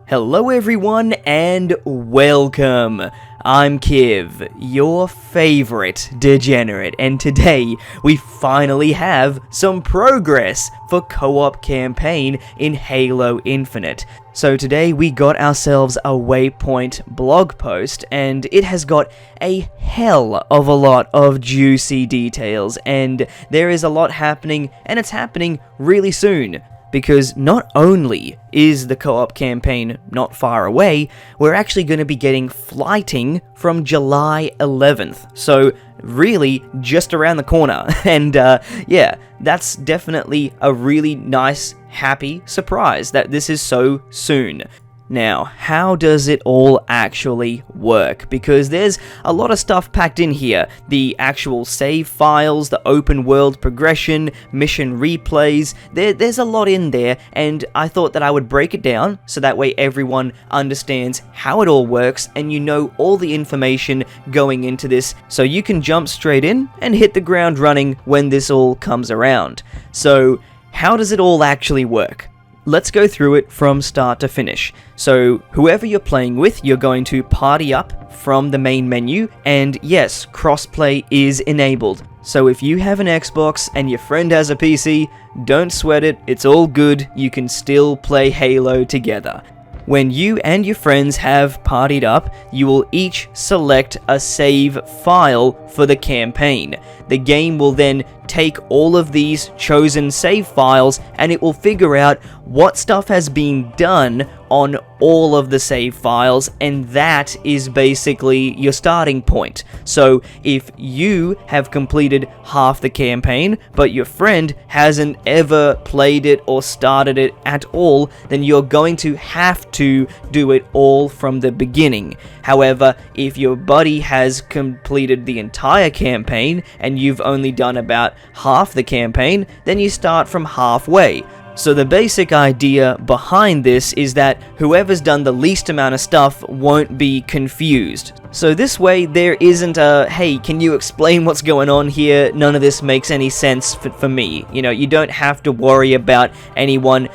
Hello everyone and welcome. I'm Kiv, your favorite degenerate, and today we finally have some progress for co-op campaign in Halo Infinite. So today we got ourselves a waypoint blog post, and it has got a hell of a lot of juicy details, and there is a lot happening, and it's happening really soon. Because not only is the co-op campaign not far away, we're actually going to be getting flighting from July 11th. So really just around the corner. And yeah, that's definitely a really nice, happy surprise that this is so soon. Now, how does it all actually work? Because there's a lot of stuff packed in here. The actual save files, the open world progression, mission replays, there's a lot in there, and I thought that I would break it down so that way everyone understands how it all works and you know all the information going into this so you can jump straight in and hit the ground running when this all comes around. So, how does it all actually work? Let's go through it from start to finish. So, whoever you're playing with, you're going to party up from the main menu, and yes, crossplay is enabled. So if you have an Xbox and your friend has a PC, don't sweat it, it's all good, you can still play Halo together. When you and your friends have partied up, you will each select a save file for the campaign. The game will then take all of these chosen save files and it will figure out what stuff has been done on all of the save files, and that is basically your starting point. So if you have completed half the campaign but your friend hasn't ever played it or started it at all, then you're going to have to do it all from the beginning. However, if your buddy has completed the entire campaign and you've only done about half the campaign, then you start from halfway. So the basic idea behind this is that whoever's done the least amount of stuff won't be confused. So this way there isn't a, hey, can you explain what's going on here? None of this makes any sense for me. You know, you don't have to worry about anyone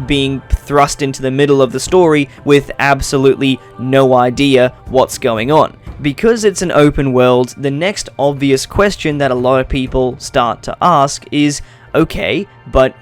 being thrust into the middle of the story with absolutely no idea what's going on. Because it's an open world, the next obvious question that a lot of people start to ask is, okay, but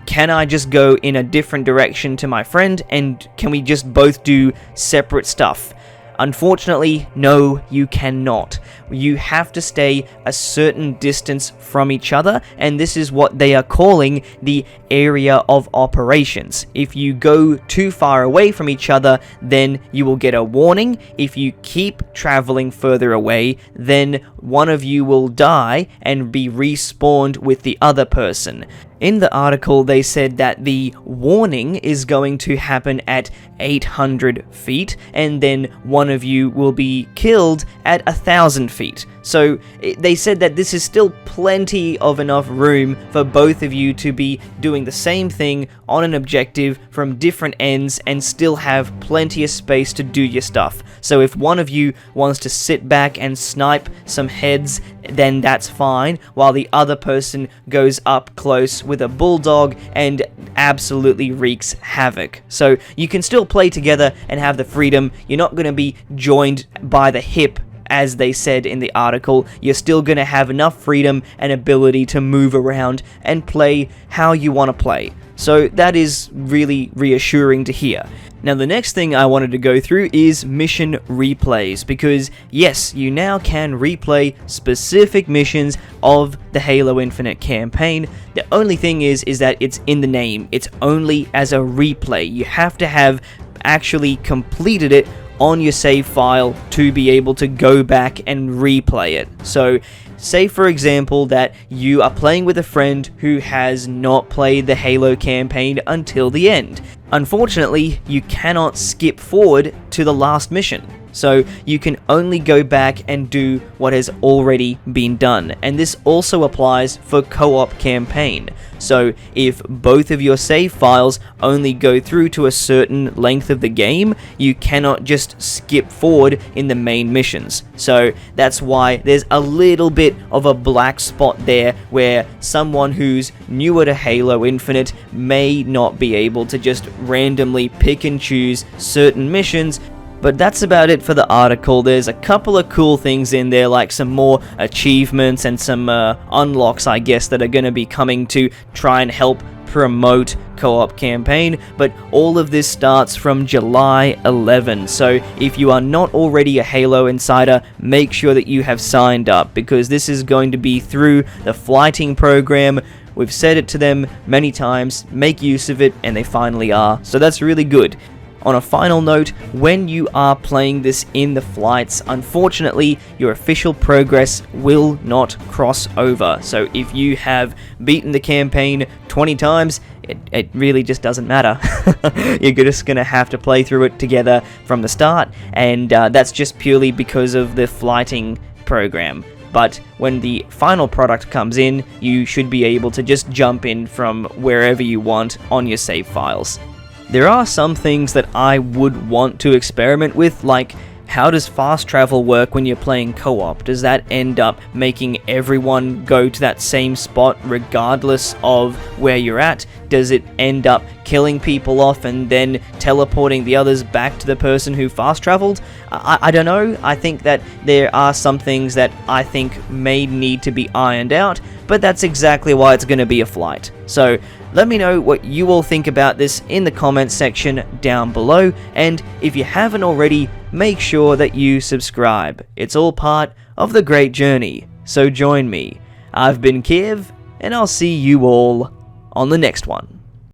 can I just go in a different direction to my friend, and can we just both do separate stuff? Unfortunately, no, you cannot. You have to stay a certain distance from each other, and this is what they are calling the area of operations. If you go too far away from each other, then you will get a warning. If you keep traveling further away, then one of you will die and be respawned with the other person. In the article, they said that the warning is going to happen at 800 feet, and then one of you will be killed at 1,000 feet. So they said that this is still plenty of enough room for both of you to be doing the same thing on an objective from different ends and still have plenty of space to do your stuff. So if one of you wants to sit back and snipe some heads, then that's fine, while the other person goes up close with a bulldog and absolutely wreaks havoc. So you can still play together and have the freedom. You're not going to be joined by the hip, as they said in the article. You're still going to have enough freedom and ability to move around and play how you want to play. So that is really reassuring to hear. Now the next thing I wanted to go through is mission replays, because yes, you now can replay specific missions of the Halo Infinite campaign. The only thing is that it's in the name. It's only as a replay. You have to have actually completed it on your save file to be able to go back and replay it. So say for example that you are playing with a friend who has not played the Halo campaign until the end. Unfortunately, you cannot skip forward to the last mission. so you can only go back and do what has already been done. And this also applies for co-op campaign. So if both of your save files only go through to a certain length of the game, you cannot just skip forward in the main missions. So that's why there's a little bit of a black spot there where someone who's newer to Halo Infinite may not be able to just randomly pick and choose certain missions. But that's about it for the article. There's a couple of cool things in there, like some more achievements and some unlocks, I guess, that are going to be coming to try and help promote co-op campaign, but all of this starts from July 11. So if you are not already a Halo Insider, make sure that you have signed up, because this is going to be through the flighting program. We've said it to them many times, make use of it, and they finally are. So that's really good. On a final note, when you are playing this in the flights, unfortunately, your official progress will not cross over. So if you have beaten the campaign 20 times, it really just doesn't matter. You're just going to have to play through it together from the start, and that's just purely because of the flighting program. But when the final product comes in, you should be able to just jump in from wherever you want on your save files. There are some things that I would want to experiment with, like how does fast travel work when you're playing co-op? Does that end up making everyone go to that same spot regardless of where you're at? Does it end up killing people off and then teleporting the others back to the person who fast traveled? I don't know. I think that there are some things that I think may need to be ironed out, but that's exactly why it's going to be a flight. So let me know what you all think about this in the comments section down below, and if you haven't already, make sure that you subscribe. It's all part of the great journey, so join me. I've been Kiev, and I'll see you all on the next one.